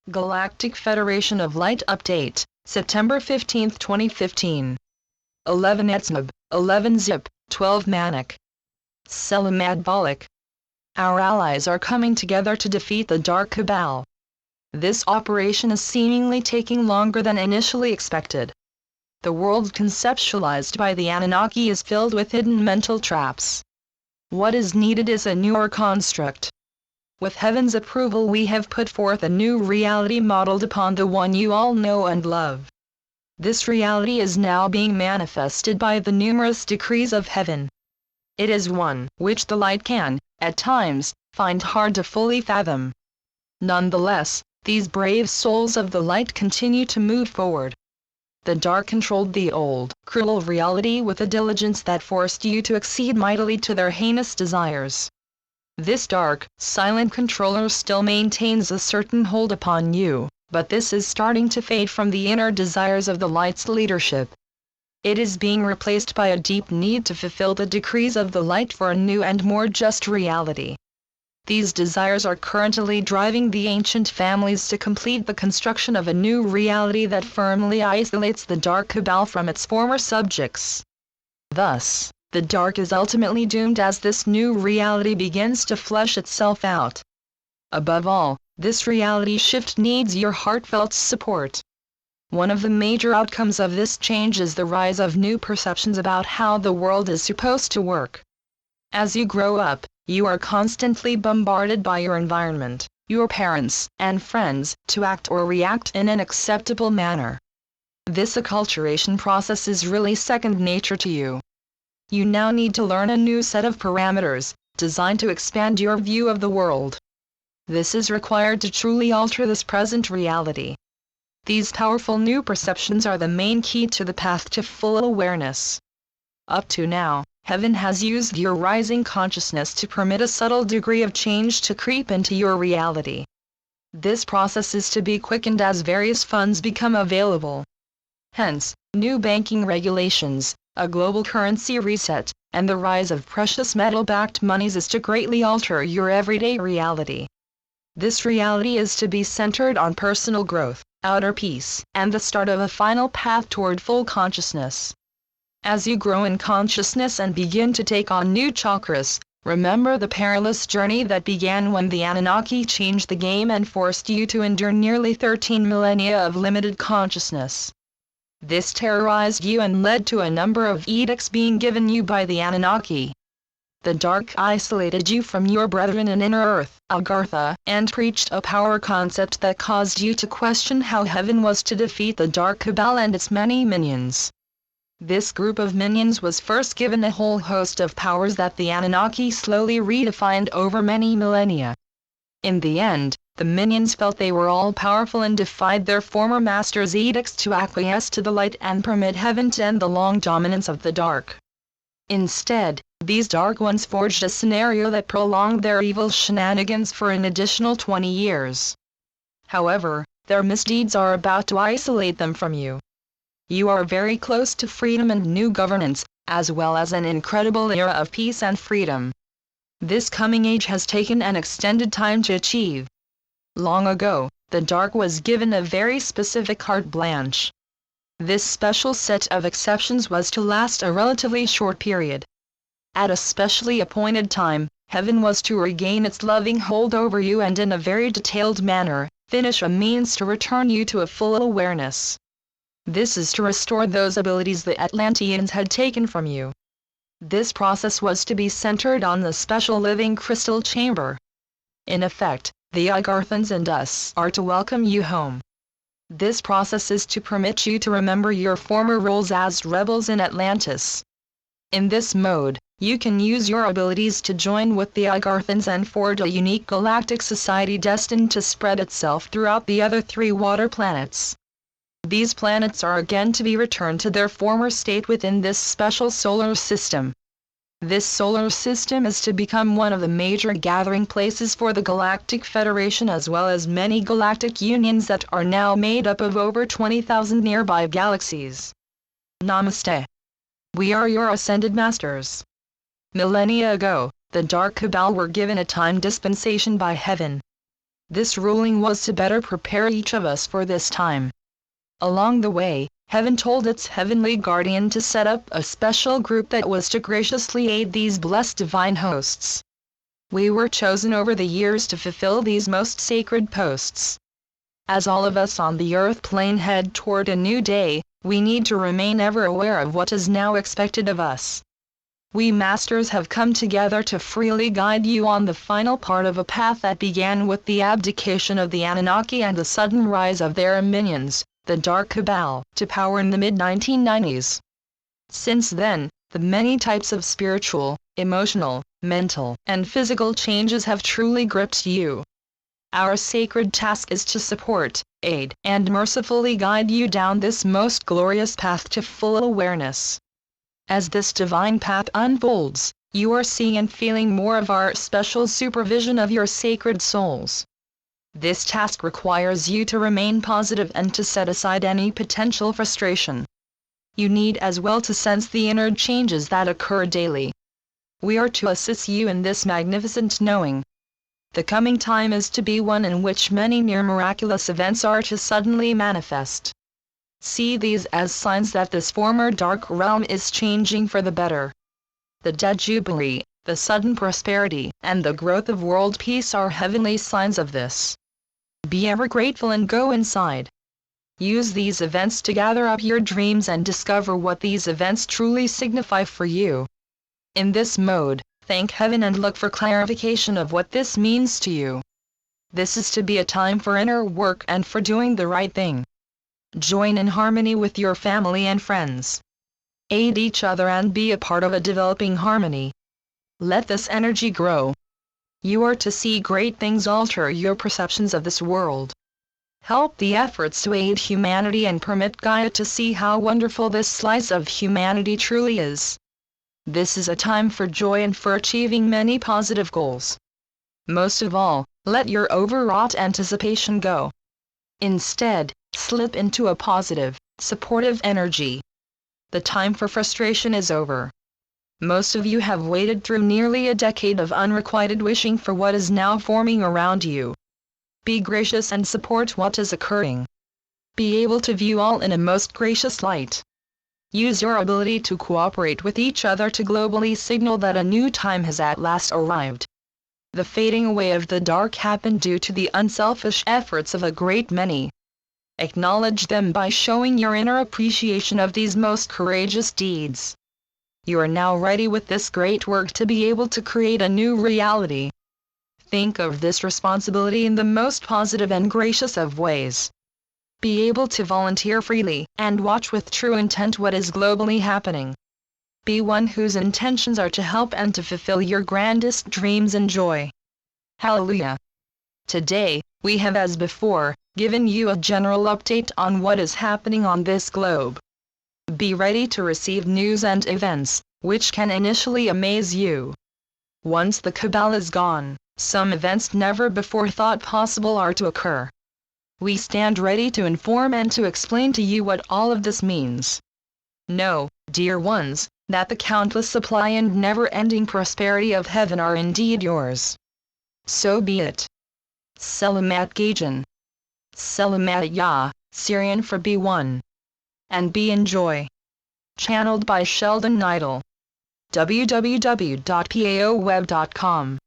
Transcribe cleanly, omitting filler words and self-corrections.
Galactic Federation of Light Update, September 15, 2015. 11 Etzmab, 11 Zip, 12 Manic. Selamadbolic. Our allies are coming together to defeat the Dark Cabal. This operation is seemingly taking longer than initially expected. The world conceptualized by the Anunnaki is filled with hidden mental traps. What is needed is a newer construct. With Heaven's approval, we have put forth a new reality modeled upon the one you all know and love. This reality is now being manifested by the numerous decrees of Heaven. It is one which the light can, at times, find hard to fully fathom. Nonetheless, these brave souls of the light continue to move forward. The dark controlled the old, cruel reality with a diligence that forced you to accede mightily to their heinous desires. This dark, silent controller still maintains a certain hold upon you, but this is starting to fade from the inner desires of the light's leadership. It is being replaced by a deep need to fulfill the decrees of the light for a new and more just reality. These desires are currently driving the ancient families to complete the construction of a new reality that firmly isolates the Dark Cabal from its former subjects. Thus, the dark is ultimately doomed as this new reality begins to flesh itself out. Above all, this reality shift needs your heartfelt support. One of the major outcomes of this change is the rise of new perceptions about how the world is supposed to work. As you grow up, you are constantly bombarded by your environment, your parents, and friends, to act or react in an acceptable manner. This acculturation process is really second nature to you. You now need to learn a new set of parameters, designed to expand your view of the world. This is required to truly alter this present reality. These powerful new perceptions are the main key to the path to full awareness. Up to now, Heaven has used your rising consciousness to permit a subtle degree of change to creep into your reality. This process is to be quickened as various funds become available. Hence, new banking regulations, a global currency reset, and the rise of precious metal-backed monies is to greatly alter your everyday reality. This reality is to be centered on personal growth, outer peace, and the start of a final path toward full consciousness. As you grow in consciousness and begin to take on new chakras, remember the perilous journey that began when the Anunnaki changed the game and forced you to endure nearly 13 millennia of limited consciousness. This terrorized you and led to a number of edicts being given you by the Anunnaki. The dark isolated you from your brethren in inner earth, Agartha, and preached a power concept that caused you to question how Heaven was to defeat the Dark Cabal and its many minions. This group of minions was first given a whole host of powers that the Anunnaki slowly redefined over many millennia. In the end, the minions felt they were all-powerful and defied their former masters' edicts to acquiesce to the light and permit Heaven to end the long dominance of the dark. Instead, these Dark Ones forged a scenario that prolonged their evil shenanigans for an additional 20 years. However, their misdeeds are about to isolate them from you. You are very close to freedom and new governance, as well as an incredible era of peace and freedom. This coming age has taken an extended time to achieve. Long ago, the Dark was given a very specific carte blanche. This special set of exceptions was to last a relatively short period. At a specially appointed time, Heaven was to regain its loving hold over you and in a very detailed manner, finish a means to return you to a full awareness. This is to restore those abilities the Atlanteans had taken from you. This process was to be centered on the special living crystal chamber. In effect, the Agarthans and us are to welcome you home. This process is to permit you to remember your former roles as rebels in Atlantis. In this mode, you can use your abilities to join with the Agarthans and forge a unique galactic society destined to spread itself throughout the other 3 water planets. These planets are again to be returned to their former state within this special solar system. This solar system is to become one of the major gathering places for the Galactic Federation as well as many galactic unions that are now made up of over 20,000 nearby galaxies. Namaste. We are your ascended masters. Millennia ago, the Dark Cabal were given a time dispensation by Heaven. This ruling was to better prepare each of us for this time. Along the way, heaven told its heavenly guardian to set up a special group that was to graciously aid these blessed divine hosts. We were chosen over the years to fulfill these most sacred posts. As all of us on the earth plane head toward a new day, we need to remain ever aware of what is now expected of us. We masters have come together to freely guide you on the final part of a path that began with the abdication of the Anunnaki and the sudden rise of their minions, the Dark Cabal, to power in the mid-1990s. Since then, the many types of spiritual, emotional, mental, and physical changes have truly gripped you. Our sacred task is to support, aid, and mercifully guide you down this most glorious path to full awareness. As this divine path unfolds, you are seeing and feeling more of our special supervision of your sacred souls. This task requires you to remain positive and to set aside any potential frustration. You need as well to sense the inner changes that occur daily. We are to assist you in this magnificent knowing. The coming time is to be one in which many near miraculous events are to suddenly manifest. See these as signs that this former dark realm is changing for the better. The dead jubilee, the sudden prosperity, and the growth of world peace are heavenly signs of this. Be ever grateful and go inside. Use these events to gather up your dreams and discover what these events truly signify for you. In this mode, thank heaven and look for clarification of what this means to you. This is to be a time for inner work and for doing the right thing. Join in harmony with your family and friends. Aid each other and be a part of a developing harmony. Let this energy grow. You are to see great things alter your perceptions of this world. Help the efforts to aid humanity and permit Gaia to see how wonderful this slice of humanity truly is. This is a time for joy and for achieving many positive goals. Most of all, let your overwrought anticipation go. Instead, slip into a positive, supportive energy. The time for frustration is over. Most of you have waited through nearly a decade of unrequited wishing for what is now forming around you. Be gracious and support what is occurring. Be able to view all in a most gracious light. Use your ability to cooperate with each other to globally signal that a new time has at last arrived. The fading away of the dark happened due to the unselfish efforts of a great many. Acknowledge them by showing your inner appreciation of these most courageous deeds. You are now ready with this great work to be able to create a new reality. Think of this responsibility in the most positive and gracious of ways. Be able to volunteer freely, and watch with true intent what is globally happening. Be one whose intentions are to help and to fulfill your grandest dreams and joy. Hallelujah! Today, we have as before, given you a general update on what is happening on this globe. Be ready to receive news and events, which can initially amaze you. Once the cabal is gone, some events never before thought possible are to occur. We stand ready to inform and to explain to you what all of this means. Know, dear ones, that the countless supply and never-ending prosperity of heaven are indeed yours. So be it. Selamat Gajan. Selamat Ya, Syrian for be one. And be in joy. Channeled by Sheldon Neidl. www.paoweb.com